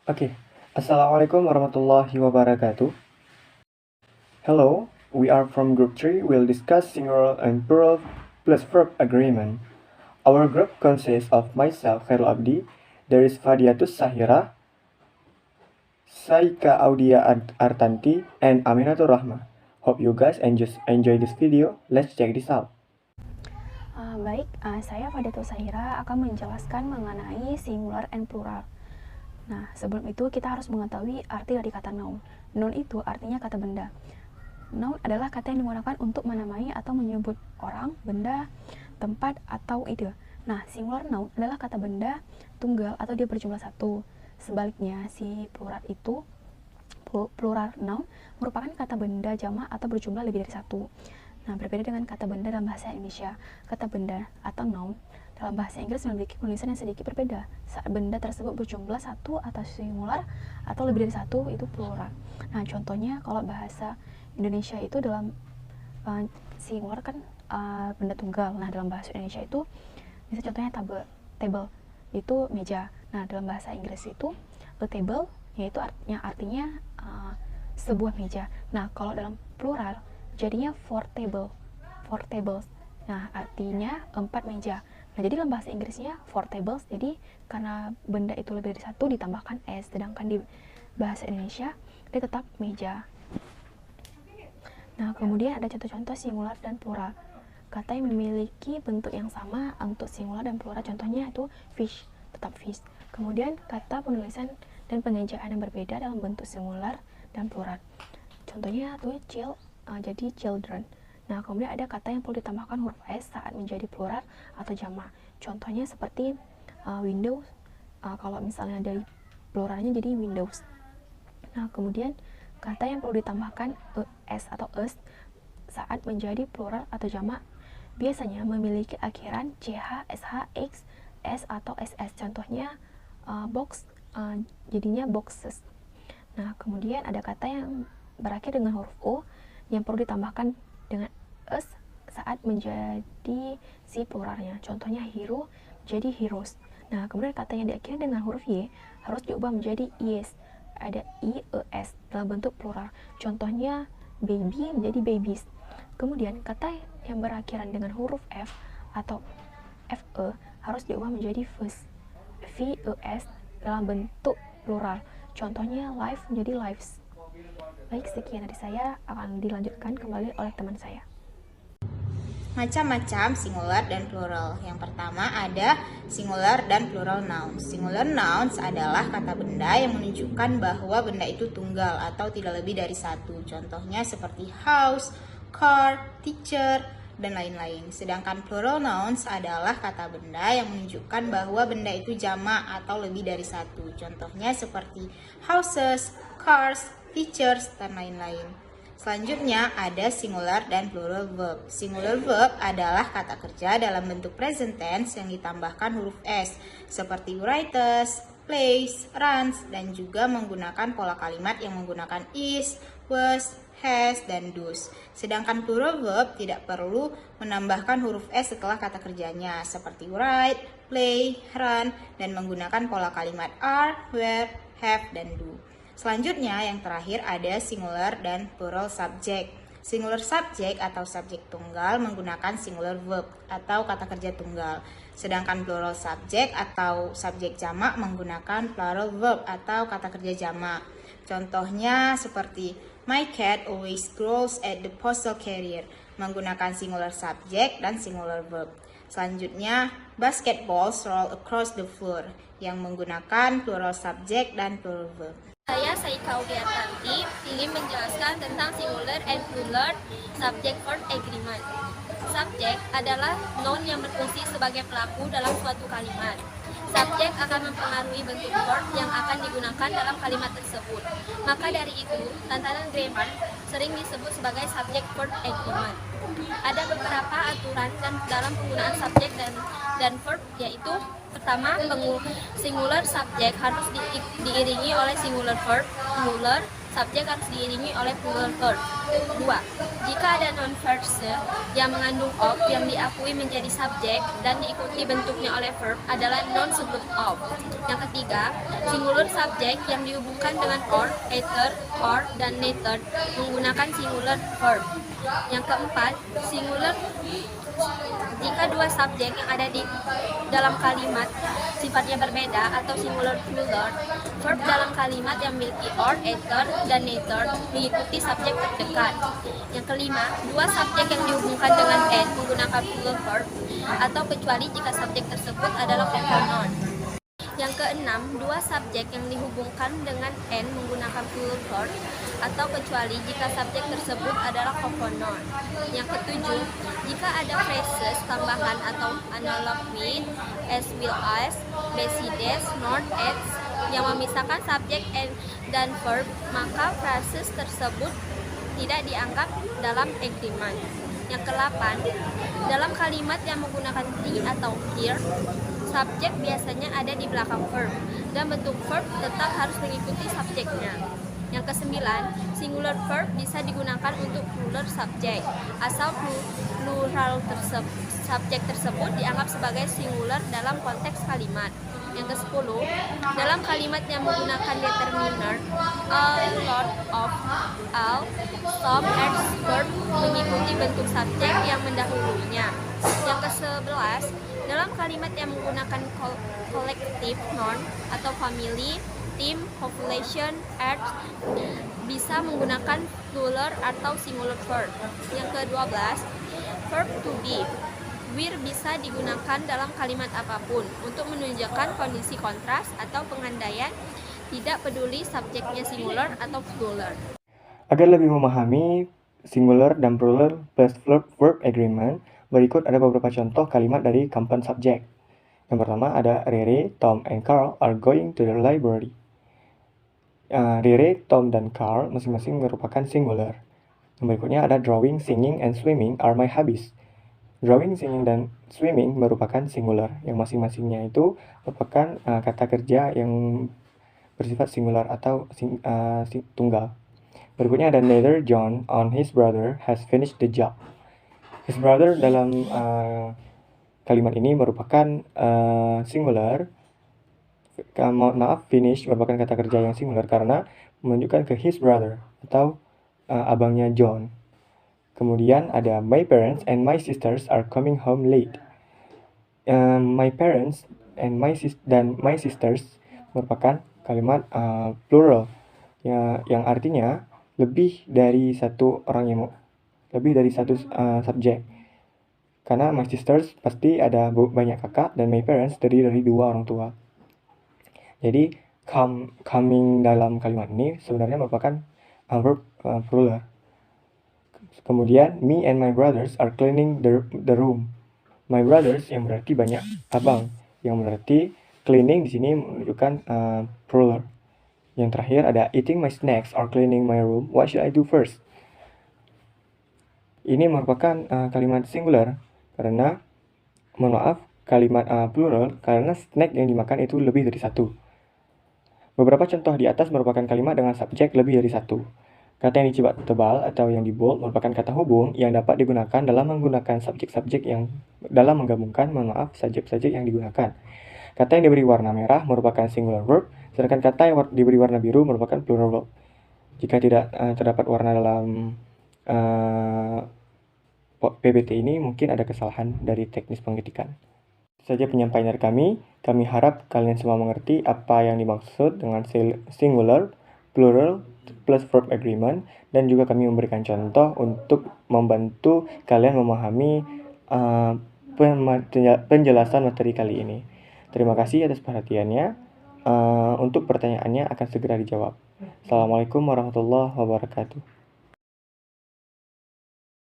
Okay. Assalamualaikum warahmatullahi wabarakatuh. Hello, we are from Group 3. We'll discuss singular and plural plus verb agreement. Our group consists of myself, Khairul Abdi. There is Fadiatus Sahira, Saika Audia Artanti, and Aminatul Rahma. Hope you guys enjoy this video. Let's check this out. Saya Fadiatul Sahira akan menjelaskan mengenai singular and plural. Nah, sebelum itu kita harus mengetahui arti dari kata noun. Noun itu artinya kata benda. Noun adalah kata yang digunakan untuk menamai atau menyebut orang, benda, tempat, atau ide. Nah, singular noun adalah kata benda tunggal atau dia berjumlah satu. Sebaliknya, si plural noun merupakan kata benda jamak atau berjumlah lebih dari satu. Nah, berbeda dengan kata benda dalam bahasa Indonesia, kata benda atau noun dalam bahasa Inggris memiliki penulisan yang sedikit berbeda. Saat benda tersebut berjumlah satu atau singular atau lebih dari satu, itu plural. Nah, contohnya kalau bahasa Indonesia itu dalam singular kan benda tunggal. Nah, dalam bahasa Indonesia itu misalnya contohnya table itu meja. Nah, dalam bahasa Inggris itu a table yaitu artinya sebuah meja. Nah, kalau dalam plural jadinya four tables. Nah, artinya 4 meja. Nah, jadi dalam bahasa Inggrisnya four tables, jadi karena benda itu lebih dari satu ditambahkan s, sedangkan di bahasa Indonesia dia tetap meja. Nah, kemudian ada contoh-contoh singular dan plural. Kata yang memiliki bentuk yang sama untuk singular dan plural, contohnya itu fish, tetap fish. Kemudian kata penulisan dan pengejaan yang berbeda dalam bentuk singular dan plural. Contohnya itu jadi children. Nah, kemudian ada kata yang perlu ditambahkan huruf S saat menjadi plural atau jamak. Contohnya seperti Windows, kalau misalnya dari pluralnya jadi Windows. Nah, kemudian kata yang perlu ditambahkan S atau S saat menjadi plural atau jamak biasanya memiliki akhiran CH, SH, X, S atau SS. Contohnya box, jadinya boxes. Nah, kemudian ada kata yang berakhir dengan huruf O yang perlu ditambahkan dengan us saat menjadi si pluralnya. Contohnya hero jadi heroes. Nah, kemudian kata yang diakhiri dengan huruf Y harus diubah menjadi yes. Ada IES dalam bentuk plural. Contohnya baby menjadi babies. Kemudian kata yang berakhiran dengan huruf F atau FE harus diubah menjadi first. VES dalam bentuk plural. Contohnya life menjadi lives. Baik, sekian dari saya, akan dilanjutkan kembali oleh teman saya. Macam-macam singular dan plural. Yang pertama ada singular dan plural nouns. Singular nouns adalah kata benda yang menunjukkan bahwa benda itu tunggal atau tidak lebih dari satu. Contohnya seperti house, car, teacher, dan lain-lain. Sedangkan plural nouns adalah kata benda yang menunjukkan bahwa benda itu jamak atau lebih dari satu. Contohnya seperti houses, cars, teachers, dan lain-lain. Selanjutnya ada singular dan plural verb. Singular verb adalah kata kerja dalam bentuk present tense yang ditambahkan huruf S, seperti writes, plays, runs, dan juga menggunakan pola kalimat yang menggunakan is, was, has, dan does. Sedangkan plural verb tidak perlu menambahkan huruf S setelah kata kerjanya, seperti write, play, run, dan menggunakan pola kalimat are, were, have, dan do. Selanjutnya yang terakhir ada singular dan plural subject. Singular subject atau subjek tunggal menggunakan singular verb atau kata kerja tunggal. Sedangkan plural subject atau subjek jamak menggunakan plural verb atau kata kerja jamak. Contohnya seperti my cat always growls at the postal carrier, menggunakan singular subject dan singular verb. Selanjutnya basketballs roll across the floor yang menggunakan plural subject dan plural verb. Saya Saika Audia Artanti ingin menjelaskan tentang singular and plural subject verb agreement. Subjek adalah noun yang berfungsi sebagai pelaku dalam suatu kalimat. Subjek akan mempengaruhi bentuk verb yang akan digunakan dalam kalimat tersebut. Maka dari itu, tatanan grammar sering disebut sebagai subject verb agreement. Ada beberapa aturan dalam penggunaan subjek dan verb, yaitu pertama, singular subjek harus diiringi oleh singular verb, plural subjek harus diiringi oleh plural verb. 2. Jika ada non-verse yang mengandung of yang diakui menjadi subjek dan diikuti bentuknya oleh verb adalah non-sebut of. Yang ketiga, singular subjek yang dihubungkan dengan or, either, or, dan neither menggunakan singular verb. Yang keempat, singular jika dua subjek yang ada di dalam kalimat sifatnya berbeda atau singular plural, verb dalam kalimat yang memiliki or, either, dan neither mengikuti subjek terdekat. Yang kelima, dua subjek yang dihubungkan dengan n menggunakan plural verb atau kecuali jika subjek tersebut adalah pronoun. Yang keenam, dua subjek yang dihubungkan dengan n menggunakan plural verb atau kecuali jika subjek tersebut adalah pronoun. Yang ketujuh, jika ada phrases tambahan atau analog with, as well as, besides, not as yang memisahkan subjek dan verb, maka phrases tersebut tidak dianggap dalam agreement. Yang kedelapan, dalam kalimat yang menggunakan the atau here, subjek biasanya ada di belakang verb dan bentuk verb tetap harus mengikuti subjeknya. Yang kesembilan, singular verb bisa digunakan untuk plural subjek asal plural subjek tersebut dianggap sebagai singular dalam konteks kalimat. Yang ke-10, dalam kalimat yang menggunakan determiner, a lot of, all, some, as verb mengikuti bentuk subjek yang mendahulunya. Yang ke-11, dalam kalimat yang menggunakan collective noun atau family, team, population, earth bisa menggunakan plural atau singular verb. Yang ke-12, verb to be. Where bisa digunakan dalam kalimat apapun untuk menunjukkan kondisi kontras atau pengandaian, tidak peduli subjeknya singular atau plural. Agar lebih memahami singular dan plural plus verb agreement, berikut ada beberapa contoh kalimat dari compound subject. Yang pertama ada Rere, Tom, and Carl are going to the library. Rere, Tom, dan Carl masing-masing merupakan singular. Yang berikutnya ada drawing, singing, and swimming are my hobbies. Drawing, singing, dan swimming merupakan singular, yang masing-masingnya itu merupakan kata kerja yang bersifat singular atau tunggal. Berikutnya ada neither John or his brother has finished the job. His brother dalam kalimat ini merupakan singular. Finish merupakan kata kerja yang singular karena menunjukkan ke his brother atau abangnya John. Kemudian ada my parents and my sisters are coming home late. My parents and my sisters merupakan kalimat plural yang artinya lebih dari satu subjek. Karena my sisters pasti ada banyak kakak dan my parents terdiri dari dua orang tua. Jadi coming dalam kalimat ini sebenarnya merupakan verb plural. Kemudian, me and my brothers are cleaning the room. My brothers yang berarti banyak abang, yang berarti cleaning di sini menunjukkan plural. Yang terakhir ada eating my snacks or cleaning my room. What should I do first? Ini merupakan kalimat singular karena, kalimat plural karena snack yang dimakan itu lebih dari satu. Beberapa contoh di atas merupakan kalimat dengan subjek lebih dari satu. Kata yang dicibak tebal atau yang di bold merupakan kata hubung yang dapat digunakan dalam menggunakan subjek-subjek yang dalam menggabungkan subjek-subjek yang digunakan. Kata yang diberi warna merah merupakan singular verb, sedangkan kata yang diberi warna biru merupakan plural verb. Jika tidak terdapat warna dalam PPT ini, mungkin ada kesalahan dari teknis pengetikan. Itu saja penyampaian dari kami harap kalian semua mengerti apa yang dimaksud dengan singular, plural, plus verb agreement, dan juga kami memberikan contoh untuk membantu kalian memahami penjelasan materi kali ini. Terima kasih atas perhatiannya. Untuk pertanyaannya akan segera dijawab. Assalamualaikum warahmatullahi wabarakatuh.